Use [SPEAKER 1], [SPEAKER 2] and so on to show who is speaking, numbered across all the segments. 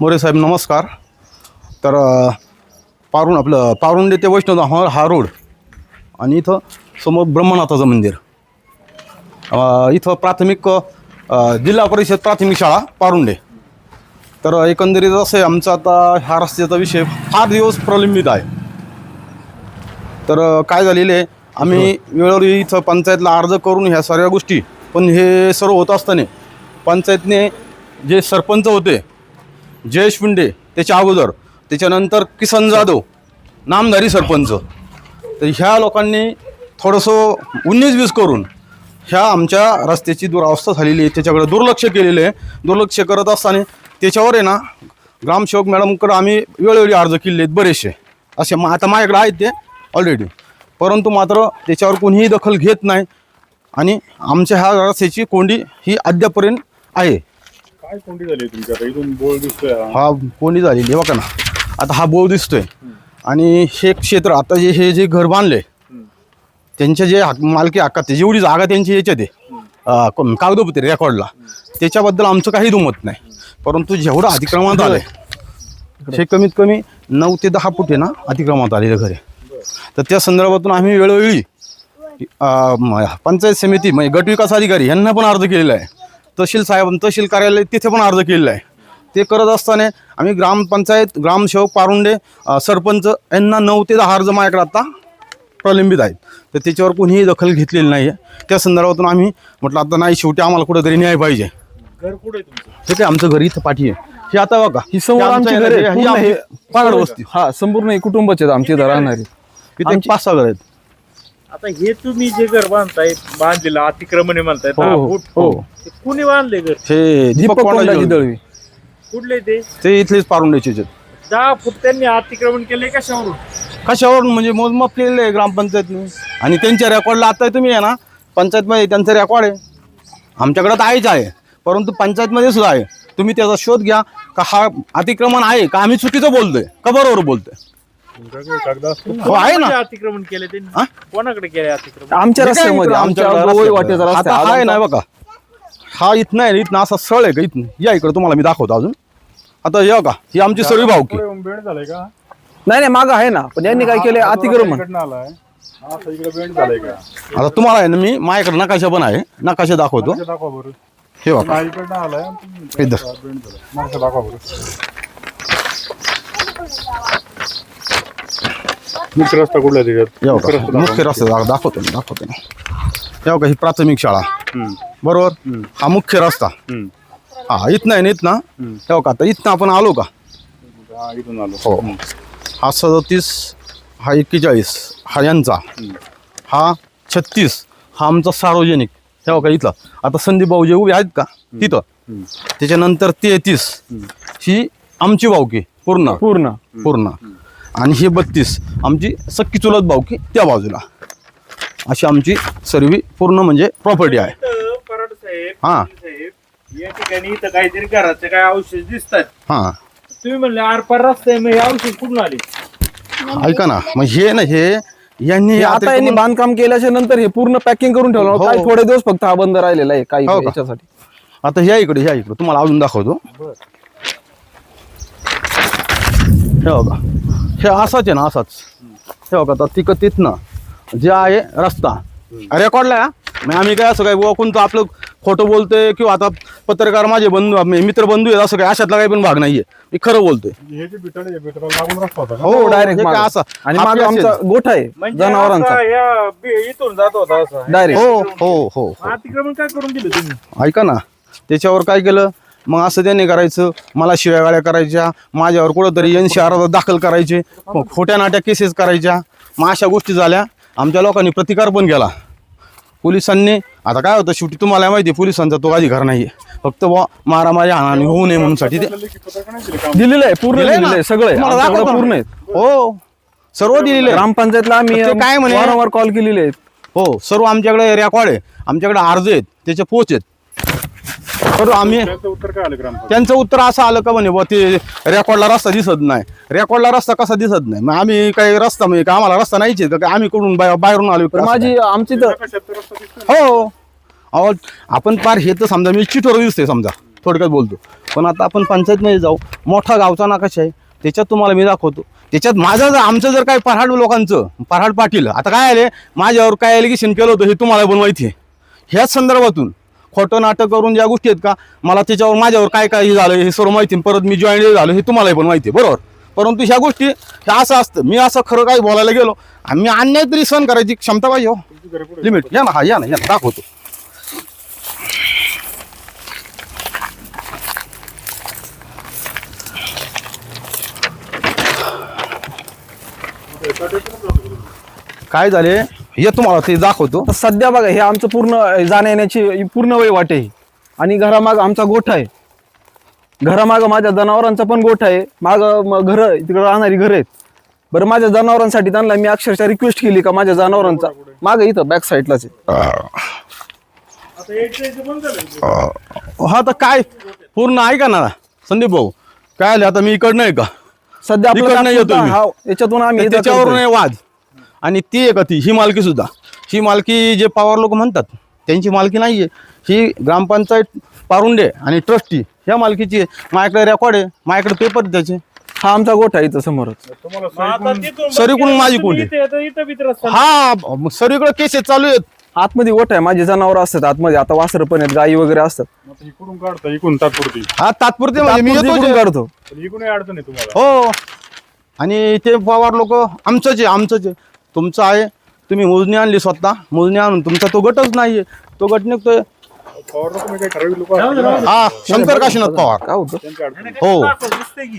[SPEAKER 1] मोरे साहेब नमस्कार. तर पारुंडे ते वैष्णव हा रोड आणि इथं समोर ब्रह्मनाथाचं मंदिर. इथं प्राथमिक जिल्हा परिषद प्राथमिक शाळा पारुंडे. तर एकंदरीत असं आहे, आमचा आता ह्या रस्त्याचा विषय फार दिवस प्रलंबित आहे. तर काय झालेलं आहे, आम्ही वेळोवेळी इथं पंचायतला अर्ज करून ह्या सर्व गोष्टी, पण हे सर्व होत असताना पंचायतने जे सरपंच होते जयेश पिंडे त्याच्या अगोदर, त्याच्यानंतर किसन जाधव नामधारी सरपंच, तर ह्या लोकांनी थोडंसं 19-20 करून ह्या आमच्या रस्त्याची दुरावस्था झालेली आहे, त्याच्याकडे दुर्लक्ष केलेलं आहे. दुर्लक्ष करत असताना त्याच्यावर आहे ना ग्रामसेवक मॅडमकडे आम्ही वेळोवेळी अर्ज केले आहेत बरेचसे असे. आता माझ्याकडे आहेत ते ऑलरेडी, परंतु मात्र त्याच्यावर कोणीही दखल घेत नाही आणि आमच्या ह्या रस्त्याची कोंडी ही अद्यापर्यंत आहे.
[SPEAKER 2] काय कोंडी झाली तुमच्या इथून बोळ दिसतोय
[SPEAKER 1] हा कोंडी झालेली बघा ना. आता हा बोळ दिसतोय आणि हे क्षेत्र आता हे जे घर बांधले त्यांच्या जे मालकी हक्कात जेवढी जागा त्यांची याच्यात आहे कागदोपत्री रेकॉर्डला, त्याच्याबद्दल आमचं काही दुमत नाही. परंतु जेवढं अतिक्रमणात आलंय हे कमीत कमी 9 ते 10 फूट आहे ना अतिक्रमणात आलेलं घर आहे. तर त्या संदर्भातून आम्ही वेळोवेळी पंचायत समिती म्हणजे गट विकास अधिकारी यांना पण अर्ज केलेला आहे. तहसील कार्यालय तिथे पण अर्ज केलेला आहे. ते करत असताना आम्ही ग्रामपंचायत ग्रामसेवक पारुंडे सरपंच यांना 9 ते 10 अर्ज माझ्याकडे आता प्रलंबित आहेत. तर त्याच्यावर कोणीही दखल घेतलेली नाही आहे. त्या संदर्भातून आम्ही म्हटलं आता नाही, शेवटी आम्हाला कुठेतरी न्याय पाहिजे.
[SPEAKER 2] घर कुठे आहे तुमचं?
[SPEAKER 1] हे काय आमचं घर इथं पाठी आहे. हे आता बघा
[SPEAKER 3] ही समोर आमची घर आहे,
[SPEAKER 1] ही आमची पागड वस्ती.
[SPEAKER 3] हा संपूर्ण कुटुंबच आहेत आमची इथं राहणारी.
[SPEAKER 1] इथे 5-6 घर आहेत.
[SPEAKER 2] आता हे तुम्ही जे घर बांधलेलं अतिक्रमण म्हणताय 10 फूट,
[SPEAKER 3] हो.
[SPEAKER 2] ते कुणी बांधले घर?
[SPEAKER 1] हे
[SPEAKER 3] दीपक कोंडाजी दळवी.
[SPEAKER 2] कुठले ते
[SPEAKER 1] इथलेच पारुंड्याचे आहेत.
[SPEAKER 2] 10 फूट त्यांनी अतिक्रमण केले कशावरून?
[SPEAKER 1] कशावरून म्हणजे मोजमाप केलेलं आहे ग्रामपंचायतने आणि त्यांच्या रेकॉर्डला. आता तुम्ही आहे ना पंचायतमध्ये त्यांचा रेकॉर्ड आहे, आमच्याकडे तर आहेच आहे, परंतु पंचायतमध्ये सुद्धा आहे. तुम्ही त्याचा शोध घ्या का हा अतिक्रमण आहे का आम्ही चुकीचं बोलतोय का बरोबर बोलतोय. हो आहे ना.
[SPEAKER 2] अतिक्रमण केले त्यांनी कोणाकडे केले अतिक्रमण?
[SPEAKER 3] आमच्या रस्त्यामध्ये आमच्या गवई वाटेचा
[SPEAKER 1] आता
[SPEAKER 3] रस्ता
[SPEAKER 1] हा आहे ना बघा, हा इथं आहे, इथनं असा सळ आहे का इथं. या इकडे तुम्हाला मी दाखवतो अजून. आता या का ही आमची सर्व भावकी.
[SPEAKER 2] बेंड झालाय का?
[SPEAKER 3] नाही माग आहे ना, पण यांनी काय केलं अतिक्रमण.
[SPEAKER 2] आलाय इकडे बेंड झालाय का?
[SPEAKER 1] आता तुम्हाला आहे ना मी माझ्याकडे नकाशा पण आहे, नकाशा दाखवतो.
[SPEAKER 2] दाखवा बरं.
[SPEAKER 1] हे बघा
[SPEAKER 2] इकडनं आलाय
[SPEAKER 1] इथं.
[SPEAKER 2] बेंड झालाय. मला दाखवा बरं. मुख्य रस्ता कुठला आहे त्याच्यात?
[SPEAKER 1] या बघा मुख्य रस्ता दाखवतो ना. या बघा ही प्राथमिक शाळा बरोबर, हा मुख्य रस्ता. हा इथनं आहे ना, इथनं हे बघा. आता इथनं आपण आलो का,
[SPEAKER 2] इथून आलो.
[SPEAKER 1] हो. हा 37, हा 41, हा यांचा, हा 36, हा आमचा सार्वजनिक. हे बघा इथला आता संदीप भाऊ जे उभे आहेत का तिथं, त्याच्यानंतर 33 ही आमची भावकी पूर्ण आणि हे 32 आमची सख्खी चुलत भावकी त्या बाजूला. अशी आमची सर्व पूर्ण म्हणजे प्रॉपर्टी आहे.
[SPEAKER 2] पराड साहेब,
[SPEAKER 1] हा
[SPEAKER 2] या ठिकाणी इथं काहीतरी घराचे काय अवशेष दिसतात.
[SPEAKER 1] हा
[SPEAKER 2] तुम्ही म्हणले आरपार रस्ता आहे, मग हे अवशेष कुठून आले?
[SPEAKER 1] ऐका ना, मग हे ना हे यांनी
[SPEAKER 3] आता यांनी बांधकाम केल्याच्या नंतर हे पूर्ण पॅकिंग करून ठेवलं.
[SPEAKER 1] हो.
[SPEAKER 3] काही थोडे दिवस फक्त हा बंद राहिलेला आहे काही
[SPEAKER 1] हो का?
[SPEAKER 3] याच्यासाठी.
[SPEAKER 1] आता ह्या इकडे तुम्हाला अजून दाखवतो. हे बघा हे असाच आहे ना, असाच. हे बघा आता तिथनं जे आहे रस्ता रेकॉर्डला आहे. मग आम्ही काय असं काय बुवा कोणतं आपलं खोटं बोलतोय किंवा आता पत्रकार माझे मित्र बंधू आहेत असं काय अशातला काही पण भाग नाहीये. मी खरं बोलतोय.
[SPEAKER 2] हे जे बिटाला लागून रस्ता होता का?
[SPEAKER 1] हो
[SPEAKER 3] डायरेक्ट
[SPEAKER 1] हे काय असं
[SPEAKER 3] आणि मागे आमचा गोठा आहे
[SPEAKER 2] म्हणजे
[SPEAKER 3] जनावरांचा
[SPEAKER 2] आता या इथून जात होता असं.
[SPEAKER 3] डायरेक्ट.
[SPEAKER 1] हो.
[SPEAKER 2] अतिक्रमण काय करून दिलं तुम्ही?
[SPEAKER 1] ऐका ना, त्याच्यावर काय केलं मग असं त्यांनी करायचं, मला शिव्यागाळ्या करायच्या, माझ्यावर कुठंतरी NCR दाखल करायचे, मग खोट्या नाट्या केसेस करायच्या. मग अशा गोष्टी झाल्या. आमच्या लोकांनी प्रतिकार पण केला. पोलिसांनी आता काय होतं शेवटी तुम्हाला माहिती आहे पोलिसांचा तो अधिकार नाही आहे, फक्त मारामारी हाणाहाणी होऊ नये म्हणून साठी ते
[SPEAKER 3] दिलेलं आहे पूर्ण
[SPEAKER 1] दिलंय ना?
[SPEAKER 3] दिलेलं आहे सगळं
[SPEAKER 1] तुम्हाला दाखवतो ना.
[SPEAKER 3] पूर्ण आहे.
[SPEAKER 1] हो सर्व दिलेलं आहे.
[SPEAKER 3] ग्रामपंचायतला आम्ही
[SPEAKER 1] ते काय म्हणे?
[SPEAKER 3] वारंवार कॉल केलेले आहेत.
[SPEAKER 1] हो सर्व आमच्याकडे रेकॉर्ड आहे, आमच्याकडे अर्ज आहेत, त्याचे पोच आहेत. तर आम्ही
[SPEAKER 2] त्याचं उत्तर काय आलं ग्रामपंचायत?
[SPEAKER 1] त्यांचं उत्तर असं आलं का म्हणे बुवा ते रेकॉर्डला रस्ता दिसत नाही. रेकॉर्डला रस्ता कसा दिसत नाही? मग आम्ही काही रस्ता म्हणजे का आम्हाला रस्ता नाहीच आहे का? आम्ही कुठून बाहेरून आलो का?
[SPEAKER 3] माझी आमची तर
[SPEAKER 2] नकाशात तर रस्ता दिसतोय.
[SPEAKER 1] हो अहो आपण पार हे तर समजा मी चिठोर दिसते समजा थोडक्यात बोलतो. पण आता आपण पंचायतमध्ये जाऊ, मोठा गावचा नकाशा आहे त्याच्यात तुम्हाला मी दाखवतो. त्याच्यात आमचं जर काही पराड लोकांचं, पराड पाटील आता काय आले माझ्यावर काय एलिगेशन केलं होतं हे तुम्हाला पण माहिती आहे. ह्याच संदर्भातून खोटं नाटक करून ज्या गोष्टी आहेत का, मला त्याच्यावर माझ्यावर काय काय झालं हे सर्व माहिती, परत मी जॉईन झालो हे तुम्हालाही पण माहिती आहे, बरोबर. परंतु ह्या गोष्टी ह्या असं असतं, मी असं खरं काही बोलायला गेलो आणि मी अन्याय तरी सहन करायची क्षमता पाहिजे हो, लिमिट. या ना, या ना दाखवतो. काय झाले हे तुम्हाला ते दाखवतो.
[SPEAKER 3] तर सध्या बघा हे आमचं पूर्ण जाण्या येण्याची पूर्ण वहिवाट आहे आणि घरामाग आमचा गोठा आहे. घरामाग माझ्या जनावरांचा पण गोठा आहे. माग घर तिकडे राहणारी घर आहेत. बरं माझ्या जनावरांसाठी त्यांना मी अक्षरशः रिक्वेस्ट केली का माझ्या जनावरांचा माग इथं बॅक साईडलाच आहे.
[SPEAKER 1] हा तर काय पूर्ण ऐका ना संदीप भाऊ, काय आलं आता मी इकडनं आहे का,
[SPEAKER 3] सध्या
[SPEAKER 1] इकडनं येतोय मी.
[SPEAKER 3] याच्यातून आम्ही इथं
[SPEAKER 1] त्याच्यावरून
[SPEAKER 3] करतोय.
[SPEAKER 1] आहे वाद. आणि ती आहे का ती ही मालकी सुद्धा, ही मालकी जे पवार लोक म्हणतात त्यांची मालकी नाहीये. ही ग्रामपंचायत पारुंडे आणि ट्रस्टी ह्या मालकीची आहे. माझ्याकडे रेकॉर्ड आहे, माझ्याकडे पेपर त्याचे.
[SPEAKER 3] हा आमचा गोठा आहे इथं समोरच.
[SPEAKER 1] सरीकडून माझी कोंडी. हा सरीकडे केसेस चालू आहेत.
[SPEAKER 3] आतमध्ये गोठा आहे, माझे जनावर असतात आतमध्ये. आता वासरं पण आहेत, गायी वगैरे असतात.
[SPEAKER 2] इकडून काढता इकडून तात्पुरती
[SPEAKER 1] हा तात्पुरते म्हणजे मी
[SPEAKER 3] तात्पुरती
[SPEAKER 1] येतो
[SPEAKER 3] इकडून
[SPEAKER 1] जे.
[SPEAKER 3] काढतो.
[SPEAKER 2] इकडून अडचण आहे तुम्हाला.
[SPEAKER 1] हो आणि ते पवार लोक आमचंच आहे, आमचंच आहे, तुमचं आहे. तुम्ही मोजणी आणली स्वतः, मोजणी आणून तुमचा तो गटच नाहीये, तो गट निघतोय. हा शंकर काशीनाथ पवार.
[SPEAKER 3] काय होतं
[SPEAKER 1] हो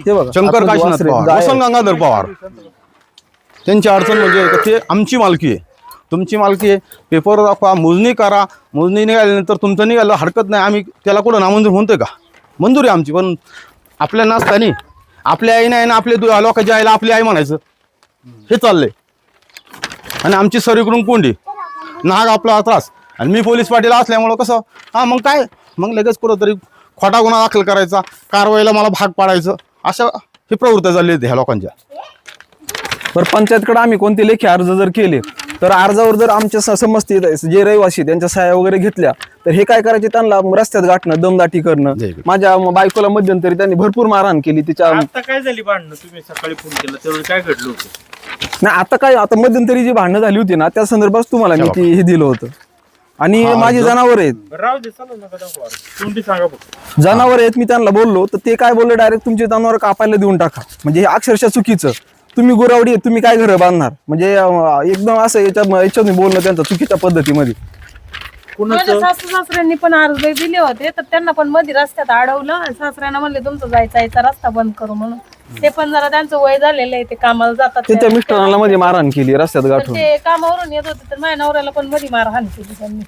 [SPEAKER 3] ते बघा
[SPEAKER 1] शंकर
[SPEAKER 3] आतमध्ये
[SPEAKER 1] काशीनाथ
[SPEAKER 3] वासरे,
[SPEAKER 1] पवार,
[SPEAKER 3] गाय
[SPEAKER 1] वसंत गंगाधर पवार. त्यांची अडचण म्हणजे ते आमची मालकी आहे, तुमची मालकी आहे. पेपर दाखवा, मोजणी करा. मोजणी निघाल्यानंतर तुमचं निघालं हरकत नाही, आम्ही त्याला कुठं नामंजूर म्हणतोय का, मंजूर आहे आमची. पण आपल्या नसतानी आपल्या आई नाही ना आपल्या लोकांच्या आईला आपली आई म्हणायचं हे चाललंय. आणि आमची सरीकडून कोंडी नाग आपला त्रास. आणि मी पोलीस पाटील असल्यामुळं कसं हा मग काय मग लगेच कुठंतरी खोटा गुन्हा दाखल करायचा, कारवाईला मला भाग पाडायचं, अशा ही प्रवृत्ती झाली आहेत ह्या लोकांच्या.
[SPEAKER 3] बरं पंचायतकडे आम्ही कोणते लेखी अर्ज जर केले तर अर्जावर जर आमच्या समजते जे रहिवासी त्यांच्या सह्या वगैरे घेतल्या तर हे काय करायचे, त्यांना रस्त्यात गाठणं, दमदाटी करणं. माझ्या बायकोला मध्यंतरी त्यांनी भरपूर मारहाण केली. तिच्या
[SPEAKER 2] आता काय झाली भांडणं, तुम्ही सकाळी फोन केला त्यावेळी काय घडलं होतं?
[SPEAKER 3] नाही आता काय, आता मध्यंतरी जी भांडणं झाली होती ना त्या संदर्भात तुम्हाला मी हे दिलं होतं. आणि माझी जनावर आहेत,
[SPEAKER 2] राहू दे चालू नका दाखवा, तोंडी सांगा फक्त.
[SPEAKER 3] जनावर आहेत. मी त्यांना बोललो तर ते काय बोलले, डायरेक्ट तुमचे जनावर कापायला देऊन टाका. म्हणजे हे अक्षरशः चुकीचं. तुम्ही गुरावडी आहे, तुम्ही काय घरं बांधणार, म्हणजे एकदम असं याच्यात बोलणं त्यांचं चुकीच्या पद्धतीमध्ये.
[SPEAKER 4] माझ्या सासू सासऱ्यांनी पण अर्ज दिले होते तर त्यांना पण मध्ये रस्त्यात अडवलं आणि सासऱ्यांना म्हणले तुमचा जायचा रस्ता बंद करू म्हणून. ते पण जरा त्यांचं वय झालेलं आहे, ते कामाला जातात.
[SPEAKER 3] ते त्या मिस्टरांना मध्ये मारहाण केली रस्त्यात गाठून.
[SPEAKER 4] ते कामावरून येत होते तर माझ्या नवऱ्याला पण मध्ये मारहाण केली त्यांनी.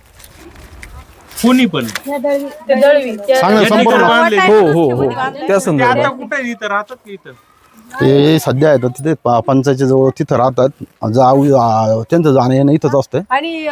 [SPEAKER 2] कोणी पण
[SPEAKER 4] ते दळवी त्या-
[SPEAKER 1] सांगा,
[SPEAKER 4] त्या
[SPEAKER 1] संपूर्ण.
[SPEAKER 4] वाटायला
[SPEAKER 3] हो हो हो
[SPEAKER 4] रस्त्यामध्ये बांधलेलं.
[SPEAKER 3] त्या
[SPEAKER 2] आता
[SPEAKER 3] संदर्भात.
[SPEAKER 2] कुठे इथं राहतात की इथं?
[SPEAKER 1] ते सध्या आहेत तिथे पंचायतच्या जवळ तिथं राहतात. त्यांचं जाणं येणं इथंच असतंय.
[SPEAKER 4] आणि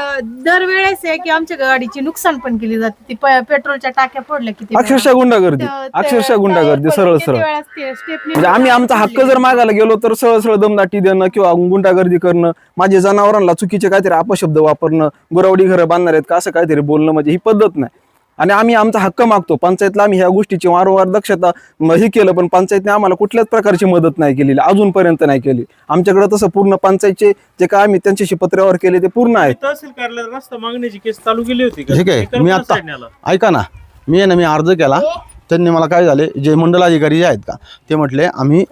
[SPEAKER 4] दरवेळेस आहे की आमच्या गाडीची नुकसान पण केली जाते. ती पेट्रोलच्या टाक्या फोडल्या किती वेळा.
[SPEAKER 3] अक्षरशः गुंडागर्दी, अक्षरशः गुंडागर्दी, सरळ सरळ. म्हणजे आम्ही आमचा हक्क जर मागायला गेलो तर सरळ सरळ दमदाटी देणं किंवा गुंडागर्दी करणं, माझ्या जनावरांना चुकीचे काहीतरी अपशब्द वापरणं, गुरावडी घरं बांधणार आहेत का असं काहीतरी बोलणं, म्हणजे ही पद्धत नाही. आणि आम्ही आमचा हक्क मागतो पंचायतला. आम्ही ह्या गोष्टीची वारंवार दक्षता हे केलं पण पंचायतने आम्हाला कुठल्याच प्रकारची मदत नाही केलेली, अजूनपर्यंत नाही केली. आमच्याकडे तसं पूर्ण पंचायतचे जे काय आम्ही त्यांच्याशी पत्रावर केले ते पूर्ण आहे.
[SPEAKER 2] तहसील कार्यालयात रस्ता मागण्याची केस चालू केली होती का?
[SPEAKER 1] ठीक आहे,
[SPEAKER 2] हे
[SPEAKER 1] मी
[SPEAKER 2] कोणत्या
[SPEAKER 1] आता
[SPEAKER 2] साईडने आला?
[SPEAKER 1] ऐका ना, मी अर्ज केला. त्यांनी मला काय झाले, जे मंडलाधिकारी जे आहेत का ते म्हटले आम्ही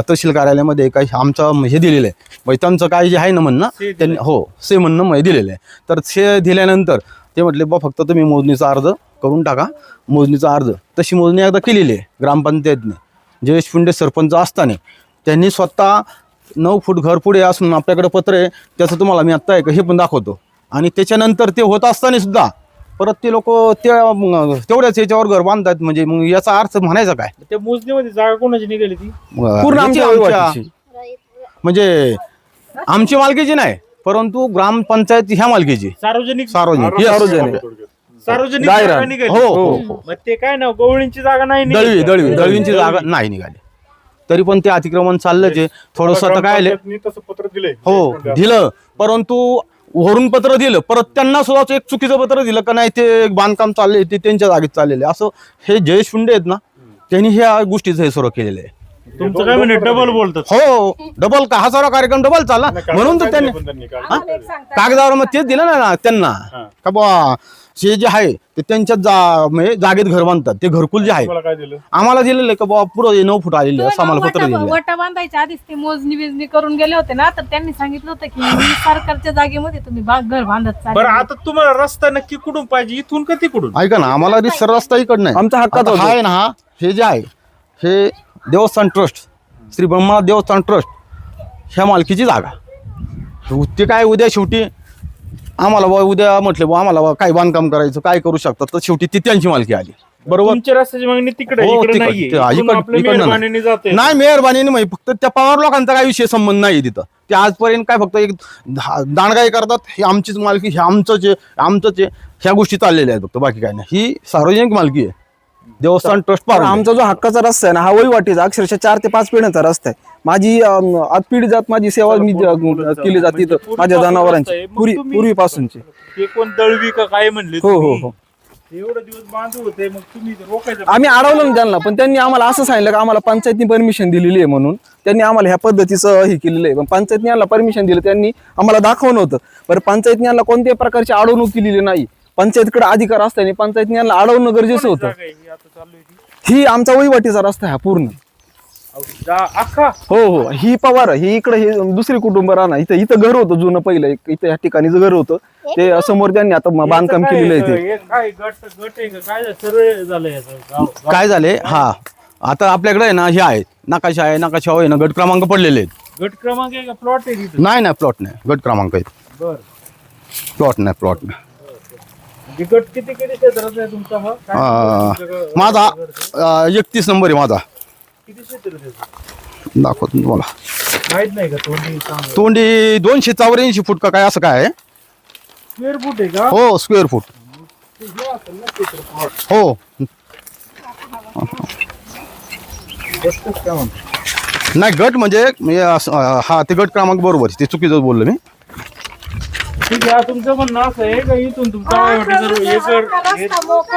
[SPEAKER 1] तहसील कार्यालयामध्ये काही आमचं हे दिलेलं आहे, म्हणजे त्यांचं काय जे आहे ना म्हणणं त्यांनी हो से म्हणणं मध्ये दिलेलं आहे. तर से दिल्यानंतर ते म्हटले बा फक्त तुम्ही मोजणीचा अर्ज करून टाका. मोजणीचा अर्ज तशी मोजणी एकदा केलेली आहे ग्रामपंचायतने. जयेश फुंडे सरपंच असताना त्यांनी स्वतः 9 फूट घर पुढे असून आपल्याकडे पत्र आहे, त्याचं तुम्हाला मी आत्ता हे पण दाखवतो. आणि त्याच्यानंतर ते होत असताना सुद्धा परत ते लोक तेवढ्याच याच्यावर घर बांधतात. म्हणजे मग याचा अर्थ म्हणायचा काय,
[SPEAKER 2] त्या मोजणीमध्ये जागा कोणाची निघाली ती?
[SPEAKER 3] पूर्ण आमच्या वहिवाटीची.
[SPEAKER 1] म्हणजे आमची मालकीची नाही परंतु ग्रामपंचायत ह्या मालकीची.
[SPEAKER 2] सार्वजनिक
[SPEAKER 1] सार्वजनिक Yes.
[SPEAKER 2] सार्वजनिक
[SPEAKER 1] Direct.
[SPEAKER 2] जागा निघाली.
[SPEAKER 1] हो हो हो.
[SPEAKER 2] मग ते काय ना गवळींची जागा नाही निघाली.
[SPEAKER 1] दळवींची जागा नाही निघाली, तरी पण ते अतिक्रमण चाललं. जे थोडंसं आता काय आले
[SPEAKER 2] तसं पत्र दिलंय.
[SPEAKER 1] हो दिलं, परंतु वरून पत्र दिलं, परत त्यांना सुद्धा एक चुकीचं पत्र दिलं का नाही ते बांधकाम चालले ते त्यांच्या जागेत चाललेले, असं हे जयेश शिंदे आहेत ना त्यांनी ह्या गोष्टीचं हे सुरू केलेलं आहे.
[SPEAKER 2] तुमचं काय म्हणे डबल बोलतात.
[SPEAKER 1] हो, डबल का हा सारा कार्यक्रम डबल चालला म्हणून तर त्यांनी कागदावर मग तेच दिलं ना त्यांना का बा हे जे आहे ते त्यांच्या म्हणजे जागेत घर बांधतात, ते घरकुल जे आहे आम्हाला दिलेलं आहे का बाबा पुढे 9 फूट आलेले असं आम्हाला पत्र दिलं.
[SPEAKER 4] वटा बांधायच्या आधीच ते मोजणी बिजणी करून गेले होते ना, तर त्यांनी सांगितलं होतं की सरकारच्या जागेमध्ये तुम्ही घर बांधत चालले.
[SPEAKER 2] बरं आता तुम्हाला रस्ता नक्की कुठून पाहिजे, इथून का तिकडून?
[SPEAKER 1] ऐका ना, आम्हाला रिसर रस्ता इकडं नाही,
[SPEAKER 3] आमचा हक्काचा
[SPEAKER 1] आता हा आहे ना, हे जे आहे हे देवस्थान ट्रस्ट, श्री ब्रह्मनाथ देवस्थान ट्रस्ट ह्या मालकीची जागा. ते काय उद्या शेवटी आम्हाला बा उद्या म्हटले बा आम्हाला काय बांधकाम करायचं काय करू शकतात, तर शेवटी ती त्यांची मालकी आली. बरोबर,
[SPEAKER 2] तुमच्या रस्त्याची मागणी तिकडे
[SPEAKER 1] हो,
[SPEAKER 2] इकडे
[SPEAKER 1] तिकडं-
[SPEAKER 2] नाहीये.
[SPEAKER 1] ते-
[SPEAKER 2] इकडून
[SPEAKER 1] इकडं-
[SPEAKER 2] आपल्या
[SPEAKER 1] इकडनं
[SPEAKER 2] मेहरबानीने जाते.
[SPEAKER 1] नाही मेहरबानीने म्हणजे फक्त त्या पवार लोकांचा काही विषय संबंध नाही तिथं. ते आजपर्यंत काय फक्त एक दांडगाई करतात, हे आमचीच मालकी, हे आमचंच आहे, ह्या गोष्टी चाललेल्या आहेत फक्त, बाकी काय नाही. ही सार्वजनिक मालकी आहे, देवस्थान ट्रस्ट
[SPEAKER 3] पण
[SPEAKER 1] पार.
[SPEAKER 3] आमचा जो हक्काचा रस्ता आहे ना हा वहिवाटीचा अक्षरशः 4 ते 5 पिढ्यांचा रस्ता आहे. माझी आतपिढी जात माझी सेवा मी केली जाते इथं माझ्या जनावरांची पूर्वीपासूनची.
[SPEAKER 2] ते कोण दळवी का काय म्हणले
[SPEAKER 3] हो हो
[SPEAKER 2] तुम्ही?
[SPEAKER 3] हो,
[SPEAKER 2] एवढं दिवस बांधू होते, मग तुम्ही ते रोखायचं.
[SPEAKER 3] आम्ही अडवलं ना त्यांना, पण त्यांनी आम्हाला असं सांगितलं की आम्हाला पंचायतनी परमिशन दिलेली आहे म्हणून त्यांनी आम्हाला ह्या पद्धतीचं हे केलेलं आहे. पण पंचायतनी यांना परमिशन दिलं, त्यांनी आम्हाला दाखवलं होतं. बरं, पंचायतनी यांना कोणत्याही प्रकारची अडवणूक केलेली नाही. पंचायतकडे अधिकार असताना पंचायतनी यांना अडवणं गरजेचं होतं.
[SPEAKER 2] जागा आहे ही आता चालू आहे ती?
[SPEAKER 3] ही आमचा वहिवाटीचा रस्ता आहे हा पूर्ण.
[SPEAKER 2] अहो, अख्खा
[SPEAKER 3] हो हो, ही पवार ही इकडे हे दुसरी कुटुंब राहणार. इथं घर होतं जुनं पहिलं, इथं या ठिकाणीचं घर होतं ते समोर त्यांनी आता बांधकाम केलेलं आहे ते.
[SPEAKER 2] हे काय गट आहे का काय सर्व झालं याचं गाव?
[SPEAKER 1] काय झाले, हा आता आपल्याकडे आहे ना हे आहे नकाशा आहे, नकाशावर आहे ना गट क्रमांक पडलेले आहेत.
[SPEAKER 2] गट क्रमांक आहे का प्लॉट आहे तिथं?
[SPEAKER 1] नाही प्लॉट नाही, गट क्रमांक आहेत,
[SPEAKER 2] बर,
[SPEAKER 1] प्लॉट नाही.
[SPEAKER 2] गट किती क्षेत्राचा आहे तुमचा हा? काय
[SPEAKER 1] माझा 31 नंबर आहे माझा.
[SPEAKER 2] किती क्षेत्र आहे त्याचं?
[SPEAKER 1] दाखवतो तुम्हाला.
[SPEAKER 2] माहित नाही का तोंडी चांगलं?
[SPEAKER 1] तोंडी 284 फूट का काय असं काय आहे.
[SPEAKER 2] स्क्वेअर फूट आहे का?
[SPEAKER 1] हो, स्क्वेअर फूट.
[SPEAKER 2] ते हे असेल ना क्षेत्र plot.
[SPEAKER 1] हो,
[SPEAKER 2] गटच काय म्हणतो?
[SPEAKER 1] नाही गट म्हणजे हा ते गट क्रमांक बरोबर आहे, ते चुकीचं बोललो मी.
[SPEAKER 2] ठीक आहे, तुमचं म्हणणं असं आहे का इथून तुमचा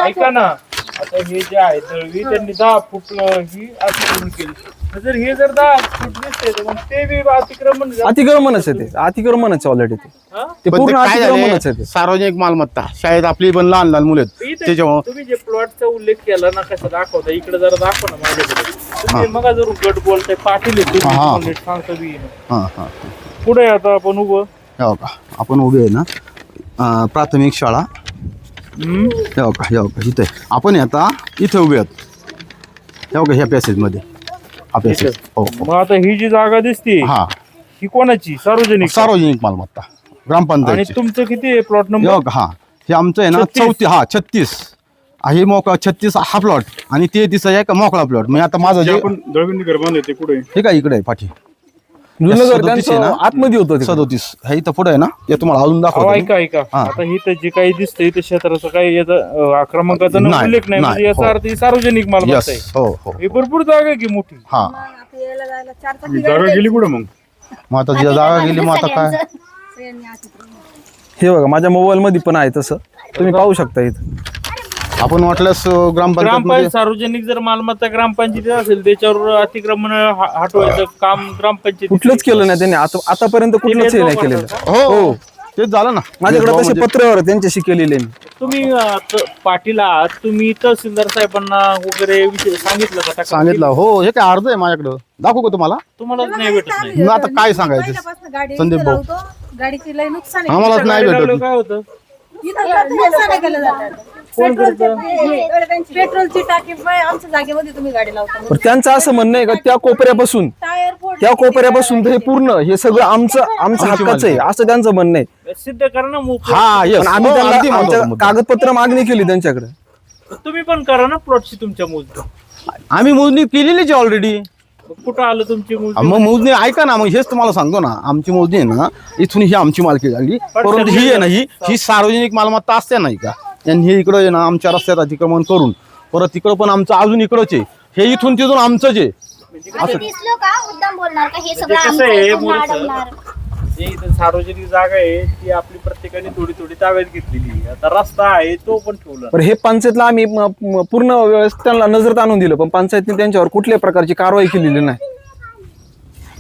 [SPEAKER 2] ऐका ना, आता हे जे आहे दळवी त्यांनी 10 फूट ही अतिक्रमण केली. जर हे जर 10 फूट दिसते तर मग ते बी अतिक्रमण
[SPEAKER 3] अतिक्रमणच आहे ते, अतिक्रमणच ऑलरेडी ते
[SPEAKER 2] हा?
[SPEAKER 3] ते
[SPEAKER 1] पण ते
[SPEAKER 3] पूर्ण
[SPEAKER 1] काय
[SPEAKER 3] अतिक्रमणच
[SPEAKER 1] झालंय,
[SPEAKER 3] आहे ते.
[SPEAKER 1] सार्वजनिक मालमत्ता शाळेत आपली पण लहान लहान मुलं आहेत
[SPEAKER 2] इथे
[SPEAKER 1] त्याच्यामुळे
[SPEAKER 2] तुम्ही जे प्लॉटचा उल्लेख केला ना कसं दाखवता, इकडे जरा दाखवा ना माझ्याकडे. तुम्ही मग जर गट बोलताय पाटील आहे तुम्ही,
[SPEAKER 1] हा.
[SPEAKER 2] नीट सांगता बी येईना.
[SPEAKER 1] हां हां
[SPEAKER 2] पुढे आता आपण उभं
[SPEAKER 1] हो का आपण उभे आहे ना प्राथमिक शाळा हो का इथे आपण आता इथे उभे आहोत हो का ह्या पॅसेजमध्ये हा पॅसेज. हो
[SPEAKER 2] मग आता ही जी जागा दिसते
[SPEAKER 1] हा,
[SPEAKER 2] ही कोणाची? सार्वजनिक?
[SPEAKER 1] सार्वजनिक मालमत्ता
[SPEAKER 2] आणि
[SPEAKER 1] ग्रामपंचायत.
[SPEAKER 2] तुमचं किती आहे प्लॉट नंबर?
[SPEAKER 1] हो का, हा हे आमचं आहे ना 36 हे मोकळा 36 हा प्लॉट आणि 33 आहे का मोकळा प्लॉट. म्हणजे आता माझं जे
[SPEAKER 2] दळविंदी घर बांधले ते कुठे?
[SPEAKER 1] हे काय इकडे आहे पाठी
[SPEAKER 3] जुनं घर
[SPEAKER 1] 37 आहे
[SPEAKER 3] त्यांचं
[SPEAKER 1] ना?
[SPEAKER 3] आतमध्ये होतं ते.
[SPEAKER 1] 37 हे इथं पुढे आहे ना, ते तुम्हाला अजून
[SPEAKER 2] अहो,
[SPEAKER 1] दाखवतो मी.
[SPEAKER 2] ऐका
[SPEAKER 1] हा.
[SPEAKER 2] आता इथं जे काही दिसतंय इथं क्षेत्राचं काही याचा क्रमांकाचा
[SPEAKER 1] नाही,
[SPEAKER 2] उल्लेख नाही, म्हणजे
[SPEAKER 1] नाही,
[SPEAKER 2] याचा
[SPEAKER 1] हो.
[SPEAKER 2] अर्थ ही सार्वजनिक मालमत्ता
[SPEAKER 1] यस
[SPEAKER 2] आहे.
[SPEAKER 1] हो हो
[SPEAKER 2] ही भरपूर जागा आहे की मोठी.
[SPEAKER 1] हा
[SPEAKER 2] जागा गेली कुठे मग?
[SPEAKER 1] मग आता जी जागा गेली मग आता काय.
[SPEAKER 3] हे बघा माझ्या मोबाईल मध्ये पण आहे तसं, तुम्ही पाहू शकता इथं.
[SPEAKER 1] आपण वाटल्यास ग्रामपंचायत
[SPEAKER 2] ग्रामपंचायत सार्वजनिक जर मालमत्ता ग्रामपंचायत असेल त्याच्यावर अतिक्रमण हटवायचं काम ग्रामपंचायत
[SPEAKER 3] कुठलंच केलं नाही त्यांनी आतापर्यंत कुठलंच हे नाही केलेलं.
[SPEAKER 1] हो तेच झालं ना
[SPEAKER 3] माझ्याकडे तसे पत्र त्यांच्याशी केलेले मी.
[SPEAKER 2] तुम्ही पाटील आहात, तुम्ही तहसीलदार साहेबांना वगैरे विषय सांगितलं का?
[SPEAKER 1] सांगितलं हो. हे काय अर्ज आहे माझ्याकडं, दाखवू का तुम्हाला.
[SPEAKER 2] तुम्हालाच नाही भेटत नाही.
[SPEAKER 1] मग आता काय सांगायचं
[SPEAKER 4] पहिल्यापासून गाडी
[SPEAKER 1] संदीप भाऊ.
[SPEAKER 4] लावतो, गाडीची लय नुकसान आहे.
[SPEAKER 1] आम्हालाच नाही
[SPEAKER 2] गाडी लावल्यावर
[SPEAKER 1] भेटत.
[SPEAKER 2] काय होतं?
[SPEAKER 4] इथं नुकसान केलं जातं. पेट्रोलची टाकी आमच्या जागेमध्ये तुम्ही गाडी लावता.
[SPEAKER 3] पण त्यांचं असं म्हणणं आहे का त्या कोपऱ्यापासून
[SPEAKER 4] टायर फोड
[SPEAKER 3] त्या कोपऱ्यापासून तर हे पूर्ण हे सगळं आमचं हक्काचं आहे असं त्यांचं म्हणणं आहे.
[SPEAKER 2] सिद्ध करा ना मोकळं.
[SPEAKER 1] हा येस
[SPEAKER 3] पण आम्ही त्यांना आमच्या कागदपत्र मागणी केली त्यांच्याकडे.
[SPEAKER 2] तुम्ही पण करा ना प्लॉटची तुमच्या मोजणी.
[SPEAKER 1] आम्ही मोजणी केलेलीच आहे ऑलरेडी.
[SPEAKER 2] कुठं आलं तुमची मोजणी?
[SPEAKER 1] मग मोजणी ऐका ना, मग हेच तुम्हाला सांगतो ना, आमची मोजणी आहे ना इथून ही आमची मालकी झाली, परंतु ही आहे ना ही सार्वजनिक मालमत्ता असते नाही का. त्यांनी हे इकडं आहे ना आमच्या रस्त्यात अतिक्रमण करून परत इकडं पण आमचं अजून इकडंच आहे, हे इथून तिथून आमचंच आहे.
[SPEAKER 5] असं दिसलो का मुद्दाम बोलणार का हे सगळं
[SPEAKER 2] कसं
[SPEAKER 5] आमचं
[SPEAKER 2] आहे,
[SPEAKER 5] आहे, तुम्ही
[SPEAKER 2] बोलतं.
[SPEAKER 5] अडवणार.
[SPEAKER 2] जे इथं सार्वजनिक जागा आहे ती आपली प्रत्येकाने थोडी थोडी ताब्यात घेतलेली आहे. आता रस्ता आहे तो पण ठेवला.
[SPEAKER 3] पण हे पंचायतला आम्ही पूर्ण वेळेस त्यांना नजरात आणून दिलं, पण पंचायतने त्यांच्यावर कुठल्याही प्रकारची कारवाई केलेली नाही.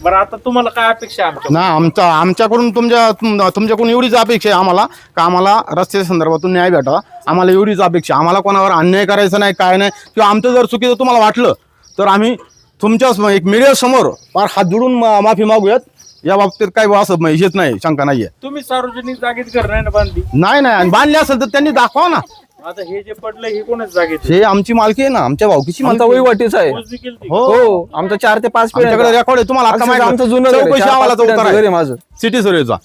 [SPEAKER 2] बरं आता तुम्हाला काय अपेक्षा आहे आमच्या?
[SPEAKER 1] ना आमच्याकडून तुमच्याकडून एवढीच अपेक्षा आहे आम्हाला का आम्हाला रस्त्याच्या संदर्भातून न्याय भेटावा. आम्हाला एवढीच अपेक्षा. आम्हाला कोणावर अन्याय करायचा नाही, काय नाही. किंवा आमचं जर चुकीचं तुम्हाला वाटलं तर आम्ही तुमच्या एक मीडियासमोर फार हात जोडून माफी मागूयात. या बाबतीत काही असं हेच नाही, शंका नाहीये.
[SPEAKER 2] तुम्ही सार्वजनिक जागेत घर नाही ना बांधली?
[SPEAKER 1] नाही बांधली असेल तर त्यांनी दाखवा ना.
[SPEAKER 2] आता हे जे पडलं हे कोणाच जागेत?
[SPEAKER 1] हे आमची मालकी आहे ना, आमच्या भावकीची
[SPEAKER 3] आमचा
[SPEAKER 1] मालकी.
[SPEAKER 3] वहिवाटीच आहे.
[SPEAKER 2] मोजणी केली ती?
[SPEAKER 3] हो, आमचा 4 ते 5
[SPEAKER 1] आमच्याकडे रेकॉर्ड आहे. तुम्हाला आता
[SPEAKER 3] अक्षरशः
[SPEAKER 1] माहिती
[SPEAKER 3] आमचं जुनं घर आहे.
[SPEAKER 1] चौकशी
[SPEAKER 3] 4-5
[SPEAKER 1] अहवालाचा उतारा
[SPEAKER 3] पिढ्यांचं घर आहे
[SPEAKER 1] आहे
[SPEAKER 3] माझं.
[SPEAKER 1] सिटी सर्वेचा.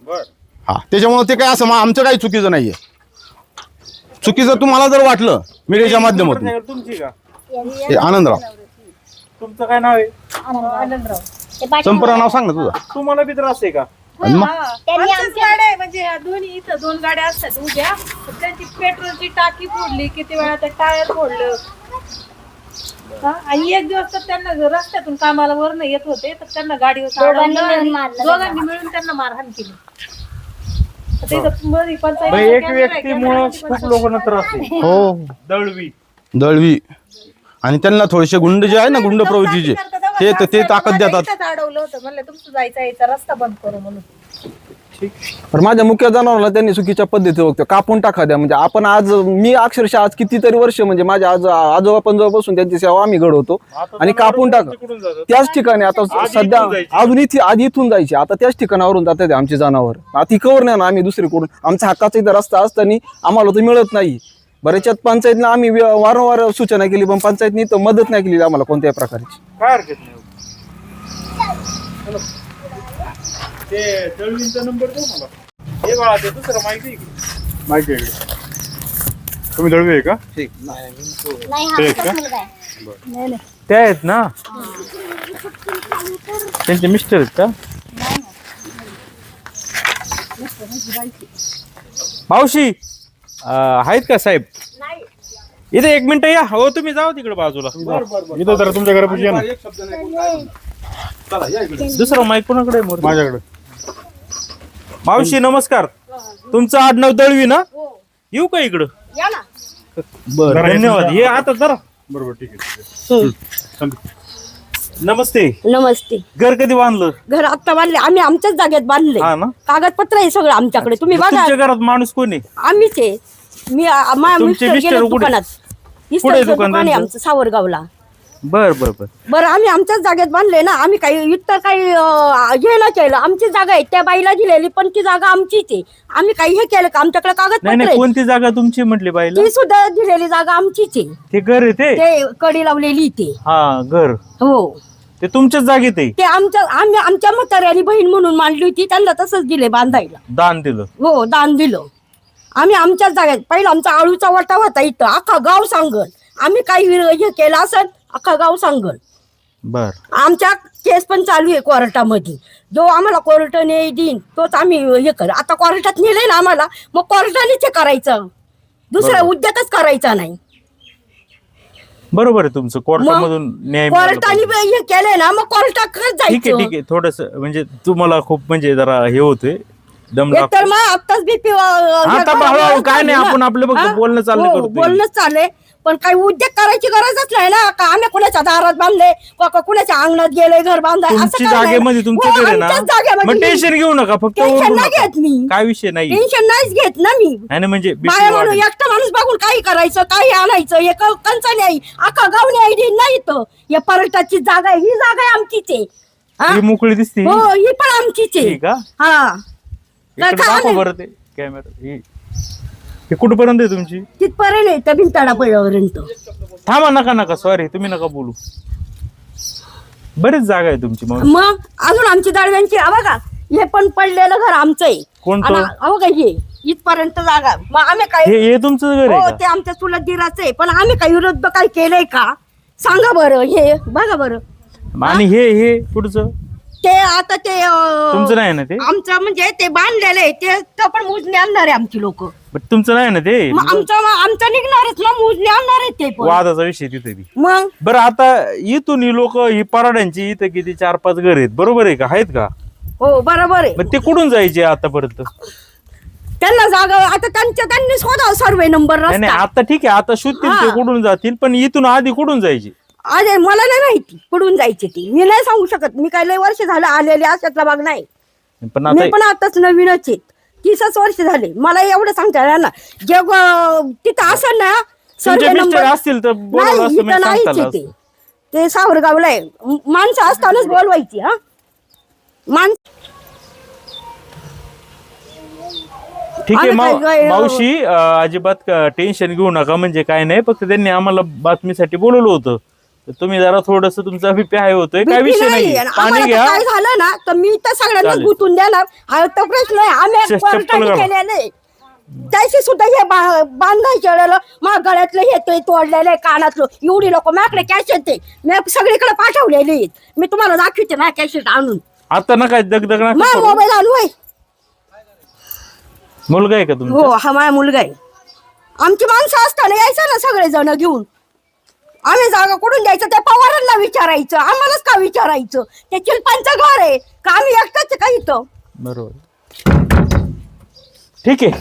[SPEAKER 2] बरं.
[SPEAKER 1] हा, त्याच्यामुळे ते काय असं आमचं काही चुकीचं नाहीये. चुकीचं तुम्हाला जर वाटलं मीडियाच्या माध्यमातून.
[SPEAKER 2] तुमची का?
[SPEAKER 1] हे आनंदराव
[SPEAKER 2] तुमचं काय नाव आहे?
[SPEAKER 4] आनंदराव.
[SPEAKER 1] संपूर्ण नाव सांग ना तुझं.
[SPEAKER 2] तुम्हाला बी त्रास आहे का?
[SPEAKER 1] आणि मग
[SPEAKER 4] आमच्याच गाड्या आहे, म्हणजे ह्या दोन्ही इथं 2 गाड्या असतात उभ्या. तर त्यांची पेट्रोलची टाकी फोडली, किती वेळा ते टायर फोडलं. आणि एक दिवस तर त्यांना रस्त्यातून कामाला वरनं येत होते तर त्यांना गाडीवर चढवलं आणि दोघांनी मिळून त्यांना मारहाण केली. तर इथं मध्ये पंचायत
[SPEAKER 2] बाई, एक व्यक्तीमुळे खूप लोकांना त्रास आहे.
[SPEAKER 1] हो, दळवी आणि त्यांना थोडेसे गुंड जे आहे ना, गुंड प्रवृत्तीचे ते ताकद देतात.
[SPEAKER 4] अडवलं होतं, म्हणलं तुमचं जायचा यायचा रस्ता बंद करू म्हणून.
[SPEAKER 3] पण माझ्या मुख्य जनावराला त्यांनी चुकीच्या पद्धती बघतो, कापून टाका द्या. म्हणजे आपण आज मी अक्षरशः आज कितीतरी वर्ष म्हणजे माझ्या आजोबा पंजोबापासून त्यांची सेवा आम्ही घडवतो आणि कापून टाका
[SPEAKER 2] कुठून जातात?
[SPEAKER 3] त्याच ठिकाणी. आता सध्या अजून आधी इथून जायचे, आता त्याच ठिकाणावरून जातात आमचे जनावर. आता कवर नाही ना आम्ही दुसरीकडून. आमचा हक्काचा इथं रस्ता असताना आम्हाला तो मिळत नाही. बऱ्याच्यात पंचायतनं आम्ही वारंवार सूचना केली, पण पंचायतनी तर मदत नाही केली आम्हाला कोणत्याही प्रकारची.
[SPEAKER 2] काय हरकत नाही. ते दळवींचा नंबर देऊ मला. हे बाळा ते दुसरं माहिती आहे का? माहिती आहे का? तुम्ही दळवी आहे का? ठीक. ते आहेत ना, त्यांचे मिस्टर आहेत का? मावशी आहेत का साहेब? इथे 1 मिनिट या. हो तुम्ही जाऊ तिकडे बाजूला.
[SPEAKER 5] इथं जरा तुमच्या घरापाशी या ना.
[SPEAKER 2] दुसरं माईक कोणाकडे आहे?
[SPEAKER 5] माझ्याकडे.
[SPEAKER 2] मावशी नमस्कार. तुमचं आडनाव दळवी ना? येऊ का इकडं? बरं धन्यवाद. हे आता जरा
[SPEAKER 5] बरोबर, ठीक आहे.
[SPEAKER 2] नमस्ते.
[SPEAKER 6] नमस्ते.
[SPEAKER 2] घर कधी बांधलं?
[SPEAKER 6] घर आता बांधले आम्ही, आमच्याच जागेत बांधले.
[SPEAKER 2] हा ना.
[SPEAKER 6] कागदपत्र आहे सगळं आमच्याकडे, तुम्ही बघा.
[SPEAKER 2] तुमच्या घरात माणूस कोण आहे?
[SPEAKER 6] आम्हीच आहे.
[SPEAKER 2] तुमचे मिस्टर कुठे?
[SPEAKER 6] दुकानात.
[SPEAKER 2] कुठे दुकान
[SPEAKER 6] दुकान आहे
[SPEAKER 2] त्यांचं?
[SPEAKER 6] आमचं सावरगावला.
[SPEAKER 2] बर बर बर.
[SPEAKER 6] बरं आम्ही आमच्याच जागेत बांधले ना. आम्ही काही इतर काही हे नाही केलं. आमची जागा आहे, त्या बाईला दिलेली, पण ती जागा आमचीच आहे. आम्ही काही हे केलं का? आमच्याकडे
[SPEAKER 2] नाही
[SPEAKER 6] कागदपत्र
[SPEAKER 2] नाही,
[SPEAKER 6] आहे.
[SPEAKER 2] कोणती जागा तुमची म्हटली बाईला?
[SPEAKER 6] ती सुद्धा दिलेली जागा आमचीच आहे.
[SPEAKER 2] ते घर आहे ते?
[SPEAKER 6] ते कडी लावलेली ते.
[SPEAKER 2] हा घर.
[SPEAKER 6] हो,
[SPEAKER 2] ते तुमच्याच जागेत आहे?
[SPEAKER 6] ते आम्ही आमच्या म्हाताऱ्याने बहीण म्हणून मांडली होती, त्यांना तसंच दिले बांधायला.
[SPEAKER 2] दान दिलं?
[SPEAKER 6] हो, दान दिलं. आम्ही आमच्याच जागेत. पहिला आमचा आळूचा वाटा होता इथं, अख्खा गाव सांगल. आम्ही काही हे केलं असं अख्खा गाव सांगल.
[SPEAKER 2] बर.
[SPEAKER 6] आमच्या केस पण चालू आहे कोर्टामध्ये. जो आम्हाला कोर्टाने देईन तोच आम्ही हे कर. आता कोर्टात नेले ना आम्हाला, मग कोर्टानेच हे करायचं, दुसरा उद्यातच करायचा नाही.
[SPEAKER 2] बरोबर आहे तुमचं. कोर्टामधून न्याय मिळाला
[SPEAKER 6] कोर्टाने
[SPEAKER 2] पाहिजे.
[SPEAKER 6] हे केलंय ना, मग कोर्टात
[SPEAKER 2] ठीक आहे
[SPEAKER 6] जायचं.
[SPEAKER 2] ठीक आहे. थोडस म्हणजे तुम्हाला खूप म्हणजे जरा हे होतंय, दम
[SPEAKER 6] एक
[SPEAKER 2] लागतो.
[SPEAKER 6] तर मग आत्ताच बीपी
[SPEAKER 2] आता हळूहळू काय नाही, आपण आपलं फक्त बोलणं चाललं करतोय.
[SPEAKER 6] बोलणंच चाललंय, पण काही उद्योग करायची गरजच नाही ना. का आम्ही कुणाच्या दारात बांधले, कुणाच्या अंगणात गेले घर बांधाय, असं
[SPEAKER 2] तुमची
[SPEAKER 6] काय नाही.
[SPEAKER 2] जागेमध्ये तुमचं
[SPEAKER 6] हो,
[SPEAKER 2] घर आहे ना,
[SPEAKER 6] आमच्याच जागेमध्ये.
[SPEAKER 2] मग टेन्शन घेऊ नका. फक्त
[SPEAKER 6] टेन्शन
[SPEAKER 2] ओरडू
[SPEAKER 6] नाही
[SPEAKER 2] नका.
[SPEAKER 6] घेत मी.
[SPEAKER 2] काय विषय नाही.
[SPEAKER 6] टेन्शन नाहीच घेत ना मी.
[SPEAKER 2] आणि म्हणजे BP
[SPEAKER 6] बाया म्हणून
[SPEAKER 2] वाढेल.
[SPEAKER 6] एकटा माणूस बघून काही करायचं, काही आणायचं, हे कंचा नाही, अख्खा गाव नाही नाही तर या पर्यटनाची जागा आहे, ही जागा आहे आमचीच आहे. हा?
[SPEAKER 2] ही मोकळी दिसते.
[SPEAKER 6] हो, ही पण आमचीच आहे.
[SPEAKER 2] ठीक का?
[SPEAKER 6] हा,
[SPEAKER 2] इकडे
[SPEAKER 6] काय
[SPEAKER 2] दाखव
[SPEAKER 6] नाही.
[SPEAKER 2] बरं ते कॅमेरा. हे कुठपर्यंत आहे तुमची?
[SPEAKER 6] तिथपर्यंत आहे, त्या भिंताडापर्यंत.
[SPEAKER 2] थांबा, नका नका, सॉरी, तुम्ही नका बोलू. बरीच जागा आहे तुमची. मग
[SPEAKER 6] मग अजून आमची दाडव्यांची बघा, हे पण पडलेलं घर आमचं आहे.
[SPEAKER 2] कोणतं?
[SPEAKER 6] आणि बघा हे इथपर्यंत जागा. मग आम्ही काय,
[SPEAKER 2] हे तुमचं घर
[SPEAKER 6] हो
[SPEAKER 2] आहे
[SPEAKER 6] ते आमच्या चुलत दिराचं आहे, पण आम्ही काही विरोध काय केलंय का सांगा बरं. हे बघा बरं.
[SPEAKER 2] का? आणि हे पुढचं
[SPEAKER 6] ते आता ते
[SPEAKER 2] तुमचं नाही ना ते?
[SPEAKER 6] आमचं म्हणजे ते बांधलेलं आहे ते पण मोजणी आणणार आहे आमची लोक.
[SPEAKER 2] But तुमचं नाही ना ते?
[SPEAKER 6] मग आमचं निघणारच ना, मोजणी आणणार आहे ते पण.
[SPEAKER 2] वादाचा विषय तिथे बी.
[SPEAKER 6] मग
[SPEAKER 2] बरं आता इथून ही लोक ही पराड्यांची इथं किती 4-5 घर आहेत, बरोबर आहे का? आहेत का?
[SPEAKER 6] हो बरोबर आहे.
[SPEAKER 2] मग ते कुठून जायचे आतापर्यंत?
[SPEAKER 6] त्यांना जागा आता त्यांनी शोधा सर्वे नंबर
[SPEAKER 2] नाही नाही,
[SPEAKER 6] रस्ता.
[SPEAKER 2] आता ठीक आहे, आता शोधतील ते कुठून जातील, पण इथून आधी कुठून जायचे?
[SPEAKER 6] अरे मला नाही माहिती कुठून जायची ती, मी नाही सांगू शकत. मी काय लय वर्ष झालं आलेले अशातला भाग नाही.
[SPEAKER 2] पण
[SPEAKER 6] मी
[SPEAKER 2] आता
[SPEAKER 6] पण आताच नवीनच आहेत, 30 वर्ष झाले. मला एवढं सांगता येणार ना, जे तिथं असं ना सर्वे
[SPEAKER 2] तुमचे
[SPEAKER 6] नंबर
[SPEAKER 2] मिस्टर असतील तर बोलवलं असतं, मी
[SPEAKER 6] इथं नाहीच
[SPEAKER 2] सांगताल
[SPEAKER 6] आहे ते सावरगावला आहे. माणसं असतानाच बोलवायची. हा
[SPEAKER 2] ठीक आहे.
[SPEAKER 6] आम्ही काय-
[SPEAKER 2] मावशी अजिबात टेन्शन घेऊ नका, म्हणजे काय नाही, फक्त त्यांनी आम्हाला बातमीसाठी बोलवलं होतं. तर तुम्ही जरा थोडस तुमचा अभिप्राय होतोय, काय
[SPEAKER 6] भीती
[SPEAKER 2] विषय नाही,
[SPEAKER 6] आणि
[SPEAKER 2] पाणी
[SPEAKER 6] आम्हाला
[SPEAKER 2] घ्या.
[SPEAKER 6] काय झालं ना तर मी तर सगळ्यांना
[SPEAKER 2] चालेल.
[SPEAKER 6] गुंतून देणार, हा तो प्रश्न आहे. आम्ही
[SPEAKER 2] चप्पल
[SPEAKER 6] कोर्टाने
[SPEAKER 2] घाला.
[SPEAKER 6] केलेले त्याशी सुद्धा हे बांधायचे वेळेला मग गळ्यातलं येतोय, तोडलेलं आहे, कानातलं. एवढी लोक माझ्याकडे कॅश येते, मी सगळीकडे पाठवलेले आहेत. मी तुम्हाला दाखवते ना कॅशेट आणून.
[SPEAKER 2] आता ना काय दगदग नका
[SPEAKER 6] माझा
[SPEAKER 2] करू.
[SPEAKER 6] मोबाईल आणू आहे.
[SPEAKER 2] मुलगा आहे का
[SPEAKER 6] हो
[SPEAKER 2] तुमचा?
[SPEAKER 6] हा माझा मुलगा आहे. आमची माणसं असताना यायचं ना सगळे जण घेऊन. आम्ही जागा कुठून द्यायचं त्या पवारांना विचारायचं, आम्हालाच का विचारायचं? ते चिलपांचं घर आहे का आम्ही एकटाच का इथं?
[SPEAKER 2] बरोबर, ठीक आहे.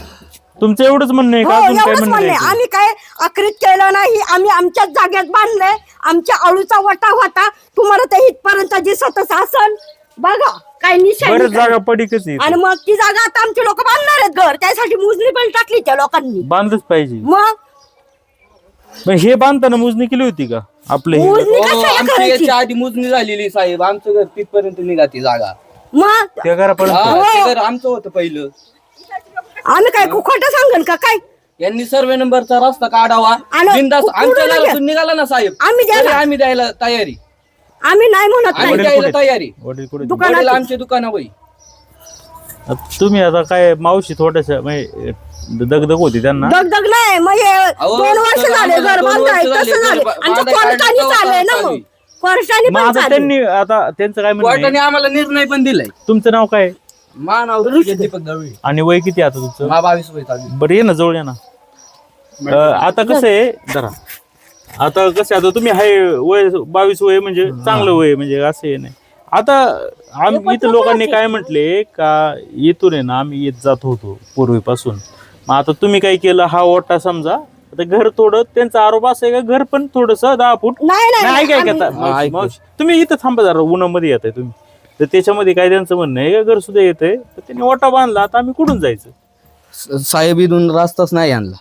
[SPEAKER 2] तुमचं एवढंच म्हणणं आहे
[SPEAKER 6] हो
[SPEAKER 2] का? अजून काय
[SPEAKER 6] एवढंच
[SPEAKER 2] म्हणणं
[SPEAKER 6] म्हणणे.
[SPEAKER 2] आहे?
[SPEAKER 6] आम्ही काय आकृत केलं नाही, आम्ही आमच्याच जागेत बांधलंय. आमच्या अळूचा वटा होता, तुम्हाला ते इथपर्यंत दिसतच असन. बघा काय निशाणी
[SPEAKER 2] बरेच
[SPEAKER 6] काय.
[SPEAKER 2] जागा पडीकच आहे
[SPEAKER 6] आणि मग ती जागा आता आमची लोक बांधणार आहेत घर, त्यासाठी मोजणी पण टाकली त्या लोकांनी.
[SPEAKER 2] बांधच पाहिजे.
[SPEAKER 6] मग
[SPEAKER 2] हे बांधताना मोजणी केली होती का आपलं हे?
[SPEAKER 6] मोजणी
[SPEAKER 3] हो,
[SPEAKER 6] कशाला
[SPEAKER 3] आमची
[SPEAKER 6] करायची?
[SPEAKER 3] याच्या आधी मोजणी झालेली साहेब, आमचं घर तिथपर्यंत निघाती जागा.
[SPEAKER 6] मग
[SPEAKER 2] त्या घरापर्यंत
[SPEAKER 3] हा, ते घर आमचं होतं पहिलं.
[SPEAKER 6] आम्ही काय खोटं सांगेल का काय?
[SPEAKER 3] यांनी सर्वे नंबरचा रस्ता काढावा,
[SPEAKER 6] आणि
[SPEAKER 3] बिनधास्त
[SPEAKER 6] कुठून
[SPEAKER 3] आमच्या
[SPEAKER 6] नाही
[SPEAKER 3] घरातून निघाला ना साहेब,
[SPEAKER 6] आम्ही द्यायला-
[SPEAKER 3] तरी आम्ही द्यायला तयारी,
[SPEAKER 6] आम्ही नाही म्हणत
[SPEAKER 3] आम्ही
[SPEAKER 6] नाही.
[SPEAKER 3] द्यायला तयारी.
[SPEAKER 2] वडील कुठे?
[SPEAKER 6] दुकानात-
[SPEAKER 3] वडील आमचे दुकाना वही.
[SPEAKER 2] तुम्ही आता काय मावशी थोडस म्हणजे दगदग होती त्यांना.
[SPEAKER 6] दगदग नाही मग हे
[SPEAKER 3] अहो,
[SPEAKER 6] 2 वर्ष
[SPEAKER 3] तर
[SPEAKER 6] झाले
[SPEAKER 3] आम्हाला
[SPEAKER 6] घर
[SPEAKER 3] 2
[SPEAKER 6] बांधाय
[SPEAKER 3] वर्ष झाले,
[SPEAKER 6] तसं झाले.
[SPEAKER 3] घर
[SPEAKER 6] आणि
[SPEAKER 3] बांधाय
[SPEAKER 6] कोर्टाने
[SPEAKER 3] काढलं
[SPEAKER 6] चाललंय ना
[SPEAKER 3] तेव्हा
[SPEAKER 6] मग कोर्टाने
[SPEAKER 2] मग
[SPEAKER 6] पण
[SPEAKER 2] आता
[SPEAKER 6] चाललंय.
[SPEAKER 2] त्यांनी आता त्यांचं काय म्हणणं
[SPEAKER 3] कोर्टाने
[SPEAKER 2] आहे?
[SPEAKER 3] आम्हाला निर्णय पण दिलाय.
[SPEAKER 2] तुमचं नाव काय
[SPEAKER 3] मानाव दीपक दळवी.
[SPEAKER 2] आणि वय किती आता तुमचं?
[SPEAKER 3] 22 वय चालू.
[SPEAKER 2] बरं ये ना जवळ या ना. आता कसं आहे जरा, आता कसं आहे, आता तुम्ही हाय वय 22 वय म्हणजे चांगलं वय, म्हणजे असं हे नाही. आता आम्ही इथं लोकांनी काय म्हटले का इथून आहे ना आम्ही येत जात होतो पूर्वीपासून. मग आता तुम्ही काय केलं, हा ओटा समजा आता घर तोडत, त्यांचा आरोप असा आहे का घर पण थोडस 10 फूट
[SPEAKER 6] नाही
[SPEAKER 2] नाही
[SPEAKER 6] नाही
[SPEAKER 2] काय
[SPEAKER 6] आम्ही-
[SPEAKER 2] आता मावशी, तुम्ही इथं थांबा जरा, उन्हामध्ये येत आहे तुम्ही, तर त्याच्यामध्ये काय त्यांचं म्हणणं आहे का घर सुद्धा येत आहे, तर त्यांनी ओटा बांधला, आता आम्ही कुठून जायचं?
[SPEAKER 3] साहेब इथून रस्ताच नाही आणला.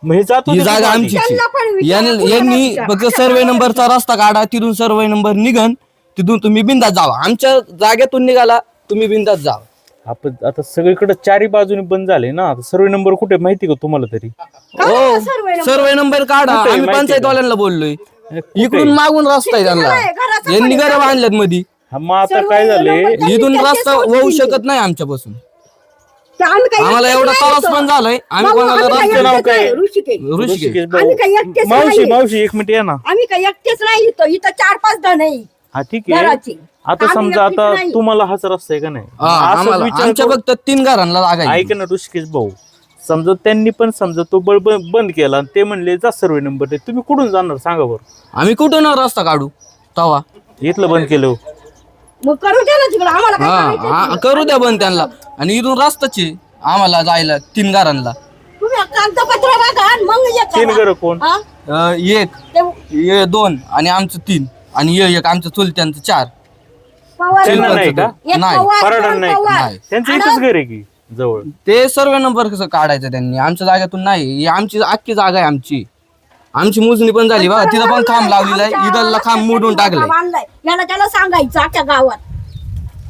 [SPEAKER 2] मग हे जात
[SPEAKER 3] ही
[SPEAKER 2] होते
[SPEAKER 3] जागा
[SPEAKER 2] कुठं आधी?
[SPEAKER 3] आमची.
[SPEAKER 6] त्यांना पण विचारा,
[SPEAKER 3] यांनी
[SPEAKER 6] कुणाला
[SPEAKER 3] फक्त
[SPEAKER 6] विचारा.
[SPEAKER 3] सर्वे नंबरचा रस्ता काढा, तिथून सर्वे नंबर निघन, तिथून तुम्ही बिंदात जावा. आमच्या जागेतून निघाला तुम्ही बिंदात जावा.
[SPEAKER 2] आपण आता सगळीकडे चारी बाजूने बंद झाले ना, आता सर्वे नंबर कुठे माहिती का तुम्हाला तरी?
[SPEAKER 3] हो
[SPEAKER 6] सर्वे नंबर?
[SPEAKER 3] सर्वे नंबर काढा.
[SPEAKER 2] कुठे आहे
[SPEAKER 3] आम्ही
[SPEAKER 2] माहिती
[SPEAKER 3] पंचायतवाल्यांना बोललोय,
[SPEAKER 2] कुठे?
[SPEAKER 3] इकडून मागून रस्ता आहे त्यांना.
[SPEAKER 6] नाही, घराचं
[SPEAKER 3] यांनी
[SPEAKER 6] पण
[SPEAKER 3] घरं बांधल्यात मध्ये,
[SPEAKER 2] हा, मग आता काय झाले?
[SPEAKER 3] इथून रस्ता होऊ शकत नाही आमच्यापासून.
[SPEAKER 6] ते आम्ही काही
[SPEAKER 3] आम्हाला
[SPEAKER 6] एकटेच
[SPEAKER 3] एवढा
[SPEAKER 6] नाही
[SPEAKER 3] त्रास
[SPEAKER 6] येतो.
[SPEAKER 3] पण झालाय. आम्ही
[SPEAKER 6] बाबा,
[SPEAKER 3] कोणाला
[SPEAKER 6] आम्ही काही
[SPEAKER 3] रस्ते
[SPEAKER 2] नाव
[SPEAKER 6] एकटेच
[SPEAKER 2] काय?
[SPEAKER 6] नाही, ऋषिकेश.
[SPEAKER 3] ऋषिकेश.
[SPEAKER 6] आम्ही काही एकटेच
[SPEAKER 2] मावशी
[SPEAKER 6] नाही.
[SPEAKER 2] मावशी एक मिनिट या ना.
[SPEAKER 6] आम्ही काही एकटेच नाही इथं 4-5 जण आहे
[SPEAKER 2] हा ठीक आहे.
[SPEAKER 6] घराची.
[SPEAKER 2] आता
[SPEAKER 6] आम्ही
[SPEAKER 2] समजा
[SPEAKER 6] एकटीच
[SPEAKER 2] आता
[SPEAKER 6] नाही.
[SPEAKER 2] तुम्हाला हाच रस्ता आहे का नाही?
[SPEAKER 3] हा,
[SPEAKER 2] असंच
[SPEAKER 3] आम्हाला
[SPEAKER 2] विचार
[SPEAKER 3] आमच्या
[SPEAKER 2] करू-
[SPEAKER 3] फक्त 3 घरांना लागायचं.
[SPEAKER 2] ऐक ना ऋषिकेश भाऊ, समजा त्यांनी पण समजा तो बंद केला आणि ते म्हणले जा सर्वे नंबर ते, तुम्ही कुठून जाणार सांगा बरं?
[SPEAKER 3] आम्ही कुठून रस्ता काढू तवा?
[SPEAKER 2] इथलं बंद केलं.
[SPEAKER 6] मग करू द्या ना तिकडे आम्हाला काय
[SPEAKER 3] हा
[SPEAKER 6] करायचं?
[SPEAKER 3] हा, करू द्या बंद त्यांना. आणि इथून रस्ताचे आम्हाला जायला 3 घरांना.
[SPEAKER 6] तुम्ही कागदपत्र बघा आणि मग हे करा.
[SPEAKER 2] 3 घर कोण?
[SPEAKER 6] हा?
[SPEAKER 3] एक
[SPEAKER 6] ते
[SPEAKER 3] 2 आणि आमचं 3 आणि एक आमचं चुलत्यांचं 4.
[SPEAKER 6] पवार-
[SPEAKER 2] त्यांना नाही का?
[SPEAKER 6] एक
[SPEAKER 3] नाही.
[SPEAKER 6] पवार,
[SPEAKER 2] पराडा
[SPEAKER 6] दोन
[SPEAKER 2] नाही.
[SPEAKER 6] पवार.
[SPEAKER 3] नाही.
[SPEAKER 2] त्यांचं इथंच घर आहे की जवळ?
[SPEAKER 3] ते सर्वे नंबर कसं काढायचं त्यांनी? आमच्या जागेतून नाही. ही आमची अख्खी जागा आहे आमची. आमची मोजणी पण झाली बघा, तिथं पण खांब लावलेला आहे, इथला खांब मोडून टाकलाय.
[SPEAKER 6] बांधलाय. याला त्याला सांगायचं अख्ख्या गावात.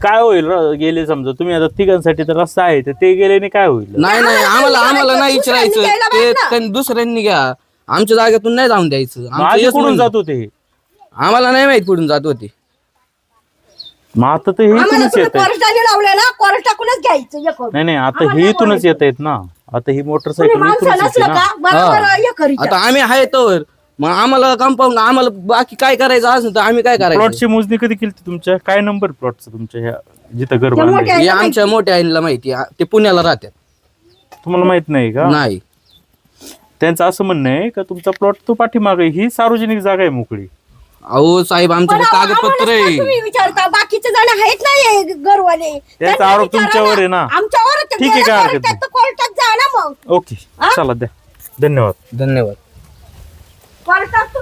[SPEAKER 2] काय होईल गेले समजा तुम्ही आता तिघांसाठी तर रस्ता आहे तर ते गेल्याने काय होईल?
[SPEAKER 3] नाही नाही, आम्हाला नाही विचारायचं,
[SPEAKER 6] दुसऱ्यांनी घ्यायला
[SPEAKER 3] ते
[SPEAKER 6] पाहिजे ना.
[SPEAKER 3] त्यांनी दुसऱ्यांनी घ्या. आमच्या जागेतून नाही जाऊन द्यायचं.
[SPEAKER 2] मग
[SPEAKER 3] आमचं
[SPEAKER 2] आधी
[SPEAKER 3] हेच
[SPEAKER 2] कुठून
[SPEAKER 3] म्हणणं.
[SPEAKER 2] जात होते हे?
[SPEAKER 3] आम्हाला नाही माहित कुठून जात होते.
[SPEAKER 2] मग आता तर हे
[SPEAKER 6] आम्हाला
[SPEAKER 2] इथूनच
[SPEAKER 6] तुम्ही
[SPEAKER 2] येत आहे.
[SPEAKER 6] कोर्टाने लावलेला कोर्टाकडूनच घ्यायचं हे करून.
[SPEAKER 2] नाही नाही, आता
[SPEAKER 6] आम्हाला
[SPEAKER 2] हे
[SPEAKER 6] नाही
[SPEAKER 2] इथूनच
[SPEAKER 6] बोलायचं.
[SPEAKER 2] येत आहेत ना. आता ही
[SPEAKER 6] तुम्ही
[SPEAKER 2] मोटरसायकल
[SPEAKER 6] माणसं
[SPEAKER 2] इथूनच येते
[SPEAKER 6] नसलं
[SPEAKER 2] ना.
[SPEAKER 6] का बरोबर हे करीत
[SPEAKER 3] आता आम्ही आहे तर मग आम्हाला कंपाऊंड, आम्हाला बाकी काय करायचं असेल तर आम्ही काय करायचं?
[SPEAKER 2] प्लॉटची मोजणी कधी केली होती तुमच्या? काय नंबर प्लॉटचा तुमच्या ह्या जिथं घर
[SPEAKER 6] त्या
[SPEAKER 2] बांधलंय?
[SPEAKER 6] मोठ्या-
[SPEAKER 3] हे आमच्या मोठ्या आईला माहिती, ते पुण्याला राहतात.
[SPEAKER 2] तुम्हाला माहित नाही का?
[SPEAKER 3] नाही,
[SPEAKER 2] त्यांचं असं म्हणणं आहे का तुमचा प्लॉट तो पाठीमागे, ही सार्वजनिक जागा आहे मोकळी.
[SPEAKER 7] अहो साहेब आमचं
[SPEAKER 6] पण
[SPEAKER 7] कागदपत्र
[SPEAKER 6] आम्हालाच
[SPEAKER 7] आहे.
[SPEAKER 6] का तुम्ही विचारता बाकीचे जण आहेत ना हे घरवाले त्यांना
[SPEAKER 2] आरोप
[SPEAKER 6] विचारा
[SPEAKER 2] तुमच्यावर आहे ना.
[SPEAKER 6] आमच्यावर आहे.
[SPEAKER 2] ठीक आहे, काय हरकत नाही.
[SPEAKER 6] कोर्टात जा ना मग
[SPEAKER 2] ओके चला द्या. धन्यवाद.
[SPEAKER 7] धन्यवाद.
[SPEAKER 6] कोर्टात